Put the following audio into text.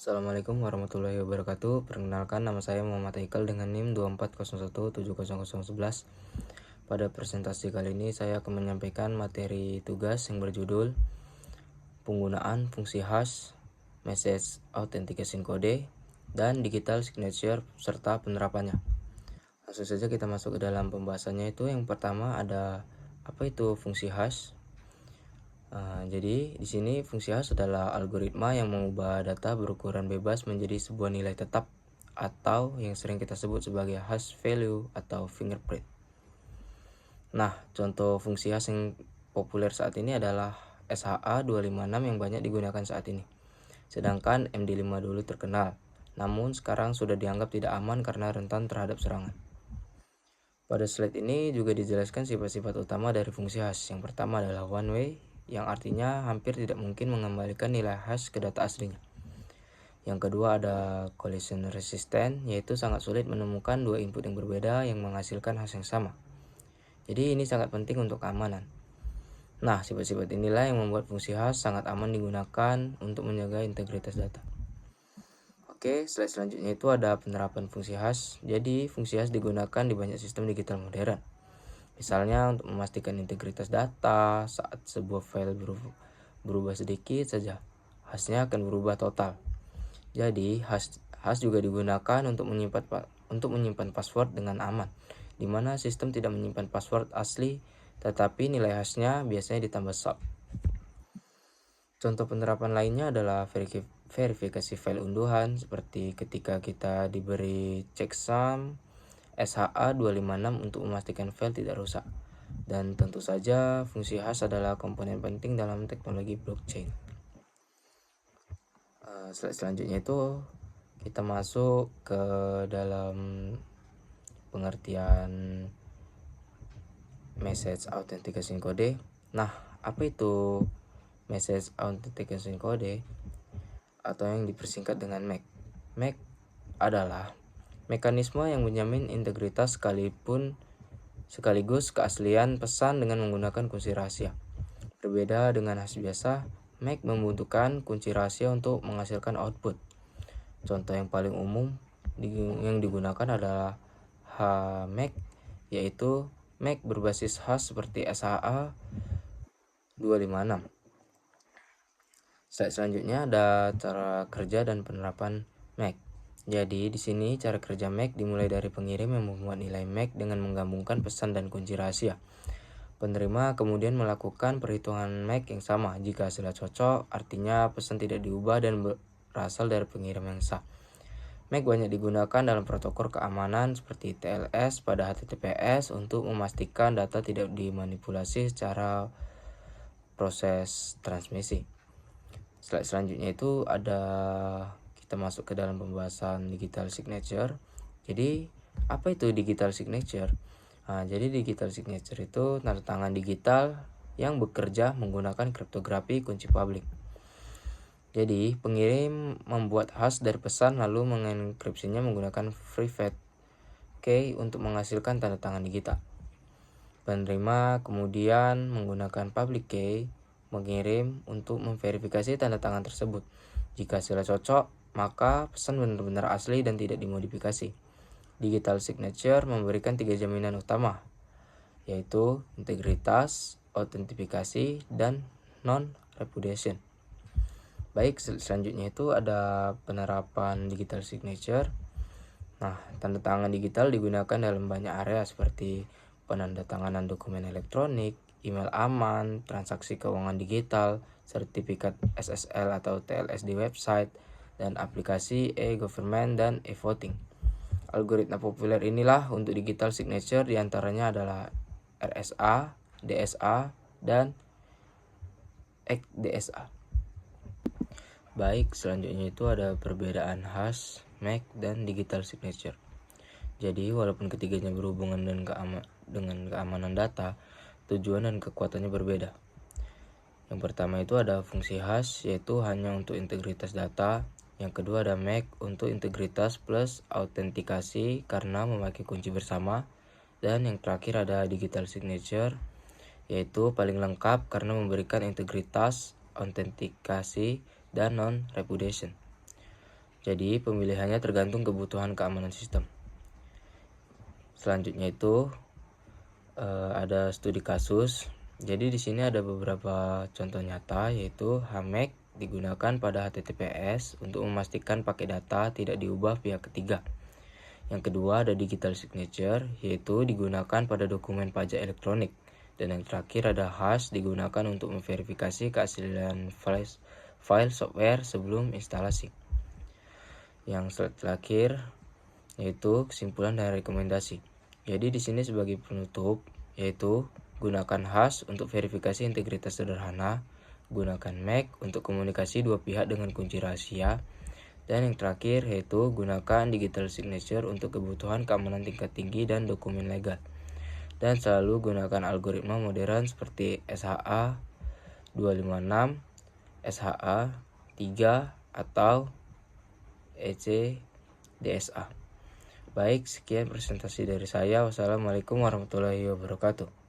Assalamualaikum warahmatullahi wabarakatuh. Perkenalkan, nama saya Muhammad Haikal dengan NIM 240170111. Pada presentasi kali ini saya akan menyampaikan materi tugas yang berjudul penggunaan fungsi hash, message authentication code, dan digital signature serta penerapannya. Langsung saja kita masuk ke dalam pembahasannya. Itu yang pertama ada apa itu fungsi hash. Jadi di sini fungsi hash adalah algoritma yang mengubah data berukuran bebas menjadi sebuah nilai tetap atau yang sering kita sebut sebagai hash value atau fingerprint. Nah, contoh fungsi hash yang populer saat ini adalah SHA-256 yang banyak digunakan saat ini. Sedangkan MD5 dulu terkenal, namun sekarang sudah dianggap tidak aman karena rentan terhadap serangan. Pada slide ini juga dijelaskan sifat-sifat utama dari fungsi hash. Yang pertama adalah one way, yang artinya hampir tidak mungkin mengembalikan nilai hash ke data aslinya. Yang kedua ada collision resistant, yaitu sangat sulit menemukan dua input yang berbeda yang menghasilkan hash yang sama. Jadi ini sangat penting untuk keamanan. Nah, sifat-sifat inilah yang membuat fungsi hash sangat aman digunakan untuk menjaga integritas data. Oke, slide selanjutnya itu ada penerapan fungsi hash. Jadi, fungsi hash digunakan di banyak sistem digital modern. Misalnya untuk memastikan integritas data, saat sebuah file berubah sedikit saja, hashnya akan berubah total. Jadi, hash juga digunakan untuk menyimpan password dengan aman, di mana sistem tidak menyimpan password asli, tetapi nilai hashnya biasanya ditambah sub. Contoh penerapan lainnya adalah verifikasi file unduhan, seperti ketika kita diberi checksum SHA-256 untuk memastikan file tidak rusak. Dan tentu saja fungsi hash adalah komponen penting dalam teknologi blockchain. Slide selanjutnya itu kita masuk ke dalam pengertian message authentication code. Nah, apa itu message authentication code atau yang dipersingkat dengan MAC? MAC adalah mekanisme yang menjamin integritas sekaligus keaslian pesan dengan menggunakan kunci rahasia. Berbeda dengan hash biasa, MAC membutuhkan kunci rahasia untuk menghasilkan output. Contoh yang paling umum yang digunakan adalah HMAC, yaitu MAC berbasis hash seperti SHA-256. Slide selanjutnya ada cara kerja dan penerapan MAC. Jadi di sini cara kerja MAC dimulai dari pengirim yang membuat nilai MAC dengan menggabungkan pesan dan kunci rahasia. Penerima kemudian melakukan perhitungan MAC yang sama. Jika hasilnya cocok, artinya pesan tidak diubah dan berasal dari pengirim yang sah. MAC banyak digunakan dalam protokol keamanan seperti TLS pada HTTPS untuk memastikan data tidak dimanipulasi secara proses transmisi. Slide selanjutnya itu ada kita masuk ke dalam pembahasan digital signature. Jadi apa itu digital signature? Jadi digital signature itu tanda tangan digital yang bekerja menggunakan kriptografi kunci publik. Jadi pengirim membuat hash dari pesan lalu mengenkripsinya menggunakan private key untuk menghasilkan tanda tangan digital. Penerima kemudian menggunakan public key mengirim untuk memverifikasi tanda tangan tersebut. Jika hasilnya cocok, maka pesan benar-benar asli dan tidak dimodifikasi. Digital signature memberikan 3 jaminan utama, yaitu integritas, autentifikasi, dan non-repudiation. Baik, selanjutnya itu ada penerapan digital signature. Nah, tanda tangan digital digunakan dalam banyak area seperti penandatanganan dokumen elektronik, email aman, transaksi keuangan digital, sertifikat SSL atau TLS di website, dan aplikasi e-government dan e-voting. Algoritma populer inilah untuk digital signature, diantaranya adalah RSA, DSA, dan XDSA. Baik, selanjutnya itu ada perbedaan hash, MAC, dan digital signature. Jadi, walaupun ketiganya berhubungan dengan keamanan data, tujuan dan kekuatannya berbeda. Yang pertama itu ada fungsi hash, yaitu hanya untuk integritas data. Yang kedua ada MAC untuk integritas plus autentikasi karena memakai kunci bersama. Dan yang terakhir ada digital signature, yaitu paling lengkap karena memberikan integritas, autentikasi, dan non-repudiation. Jadi pemilihannya tergantung kebutuhan keamanan sistem. Selanjutnya itu ada studi kasus. Jadi di sini ada beberapa contoh nyata, yaitu HMAC digunakan pada HTTPS untuk memastikan paket data tidak diubah pihak ketiga. Yang kedua ada digital signature, yaitu digunakan pada dokumen pajak elektronik. Dan yang terakhir ada hash, digunakan untuk memverifikasi keaslian file software sebelum instalasi. Yang terakhir yaitu kesimpulan dan rekomendasi. Jadi di sini sebagai penutup, yaitu gunakan hash untuk verifikasi integritas sederhana, gunakan MAC untuk komunikasi dua pihak dengan kunci rahasia, dan yang terakhir yaitu gunakan digital signature untuk kebutuhan keamanan tingkat tinggi dan dokumen legal. Dan selalu gunakan algoritma modern seperti SHA 256, SHA 3, atau ECDSA. Baik, sekian presentasi dari saya. Wassalamualaikum warahmatullahi wabarakatuh.